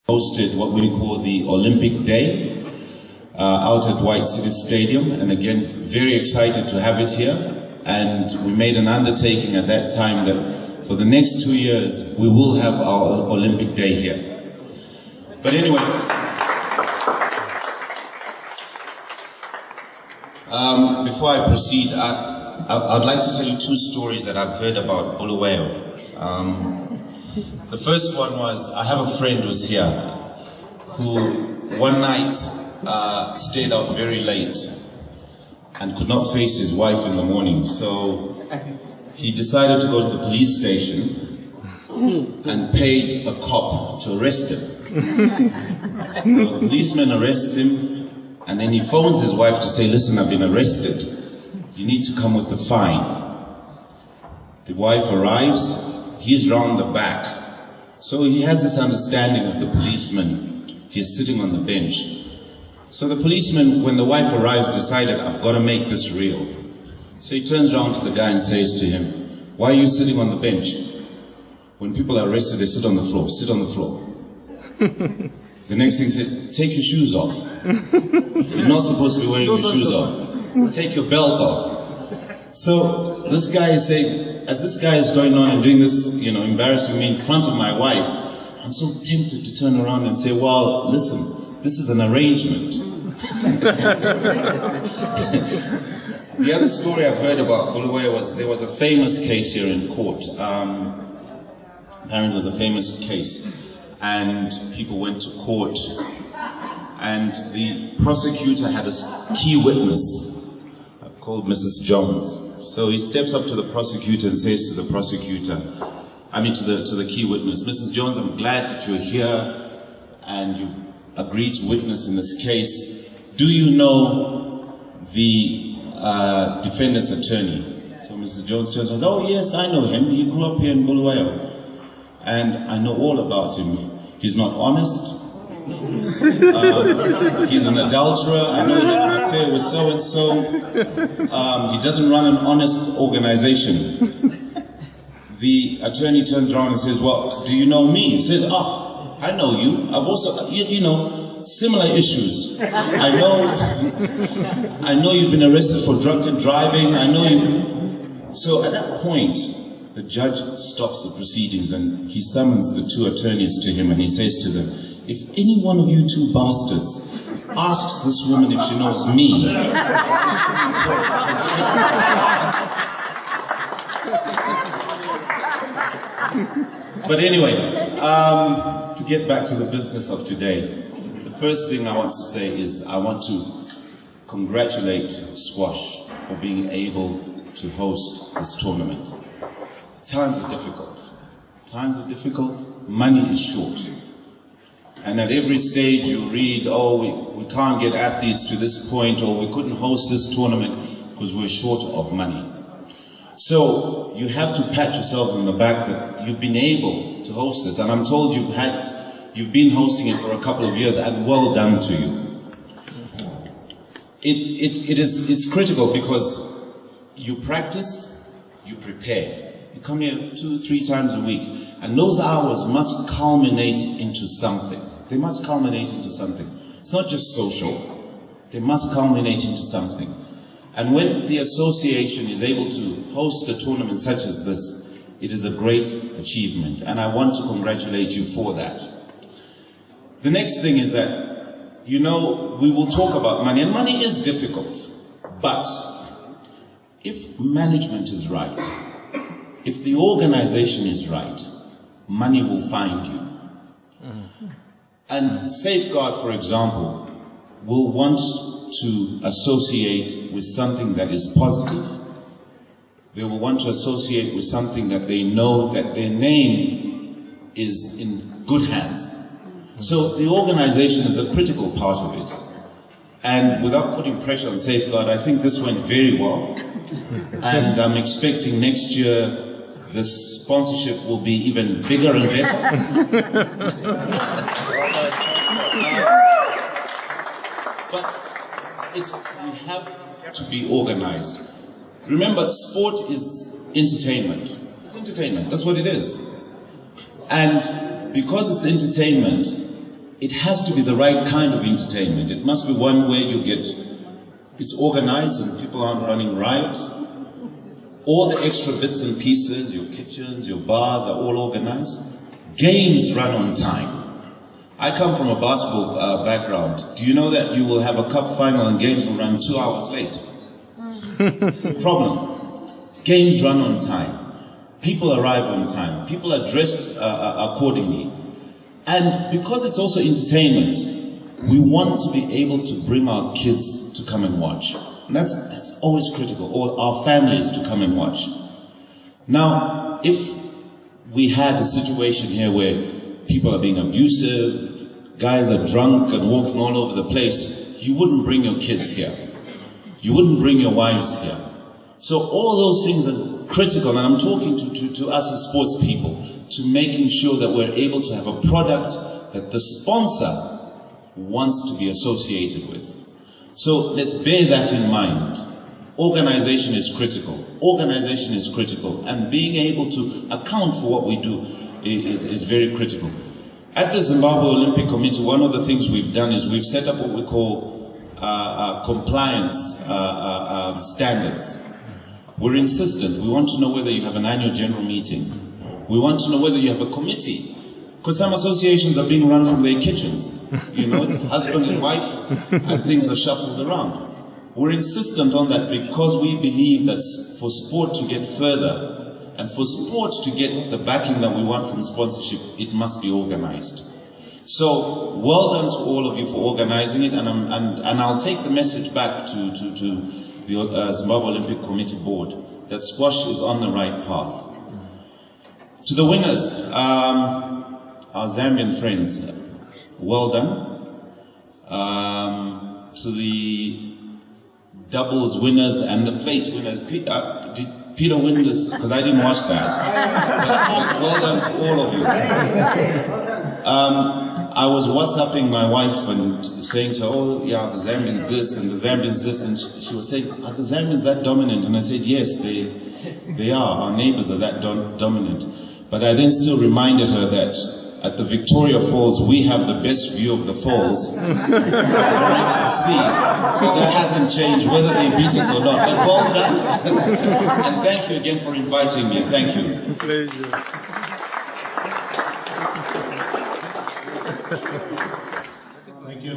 hosted what we call the Olympic Day out at White City Stadium, and again very excited to have it here. And we made an undertaking at that time that for the next 2 years we will have our Olympic Day here. But anyway, before I proceed, I'd like to tell you two stories that I've heard about Bulawayo. The first one was, I have a friend who's here who one night stayed out very late and could not face his wife in the morning. So he decided to go to the police station and paid a cop to arrest him. So the policeman arrests him, and then he phones his wife to say, listen, I've been arrested. You need to come with the fine. The wife arrives, he's round the back. So he has this understanding of the policeman. He's sitting on the bench. So the policeman, when the wife arrives, decided, I've got to make this real. So he turns around to the guy and says to him, why are you sitting on the bench? When people are arrested, they sit on the floor. Sit on the floor. The next thing says, take your shoes off. You're not supposed to be wearing your shoes off. Take your belt off. So this guy is saying, as this guy is going on and doing this, embarrassing me in front of my wife, I'm so tempted to turn around and say, well, listen, this is an arrangement. The other story I've heard about Bulawayo was, there was a famous case here in court. Apparently it was a famous case, and people went to court, and the prosecutor had a key witness called Mrs. Jones. So he steps up to the prosecutor and says to the prosecutor, to the key witness, Mrs. Jones, I'm glad that you're here and you've agreed to witness in this case. Do you know the defendant's attorney? So Mrs. Jones turns and says, oh yes, I know him. He grew up here in Bulawayo. And I know all about him. He's not honest. He's an adulterer. I know he had an affair with so-and-so. He doesn't run an honest organization. The attorney turns around and says, well, do you know me? He says, oh, I know you. I've also, similar issues. I know you've been arrested for drunken driving. I know you. So at that point, the judge stops the proceedings and he summons the two attorneys to him and he says to them, if any one of you two bastards asks this woman if she knows me, but anyway, to get back to the business of today, the first thing I want to say is I want to congratulate squash for being able to host this tournament. Times are difficult. Times are difficult. Money is short. And at every stage you read, oh, we can't get athletes to this point, or we couldn't host this tournament because we're short of money. So you have to pat yourselves on the back that you've been able to host this. And I'm told you've been hosting it for a couple of years, and well done to you. It's critical because you practice, you prepare. You come here 2-3 times a week, and those hours must culminate into something. They must culminate into something. It's not just social. They must culminate into something. And when the association is able to host a tournament such as this, it is a great achievement, and I want to congratulate you for that. The next thing is that, we will talk about money, and money is difficult, but if management is right, if the organization is right, money will find you. And Safeguard, for example, will want to associate with something that is positive. They will want to associate with something that they know that their name is in good hands. So the organization is a critical part of it. And without putting pressure on Safeguard, I think this went very well. And I'm expecting next year this sponsorship will be even bigger and better. But we have to be organized. Remember, sport is entertainment. It's entertainment, that's what it is. And because it's entertainment, it has to be the right kind of entertainment. It must be one where you get, it's organized and people aren't running riot. All the extra bits and pieces, your kitchens, your bars are all organized. Games run on time. I come from a basketball background. Do you know that you will have a cup final and games will run 2 hours late? Problem. Games run on time. People arrive on time. People are dressed accordingly. And because it's also entertainment, we want to be able to bring our kids to come and watch. And that's always critical, or our families to come and watch. Now, if we had a situation here where people are being abusive, guys are drunk and walking all over the place, you wouldn't bring your kids here. You wouldn't bring your wives here. So all those things are critical, and I'm talking to us as sports people, to making sure that we're able to have a product that the sponsor wants to be associated with. So let's bear that in mind. Organization is critical. Organization is critical, and being able to account for what we do is very critical. At the Zimbabwe Olympic Committee, one of the things we've done is we've set up what we call compliance standards. We're insistent. We want to know whether you have an annual general meeting. We want to know whether you have a committee. Because some associations are being run from their kitchens. You know, it's husband and wife, and things are shuffled around. We're insistent on that because we believe that for sport to get further, and for sport to get the backing that we want from sponsorship, it must be organized. So, well done to all of you for organizing it, and I'll take the message back to the Zimbabwe Olympic Committee Board, that squash is on the right path. To the winners, our Zambian friends, well done. To the doubles winners and the plate winners, did Peter win this? Because I didn't watch that. But well done to all of you. I was WhatsApping my wife and saying to her, oh yeah, the Zambians this and the Zambians this, and she was saying, are the Zambians that dominant? And I said, yes, they are. Our neighbors are that dominant. But I then still reminded her that at the Victoria Falls, we have the best view of the falls to see. So that hasn't changed, whether they beat us or not. But well done. And thank you again for inviting me. Thank you. Pleasure. Thank you.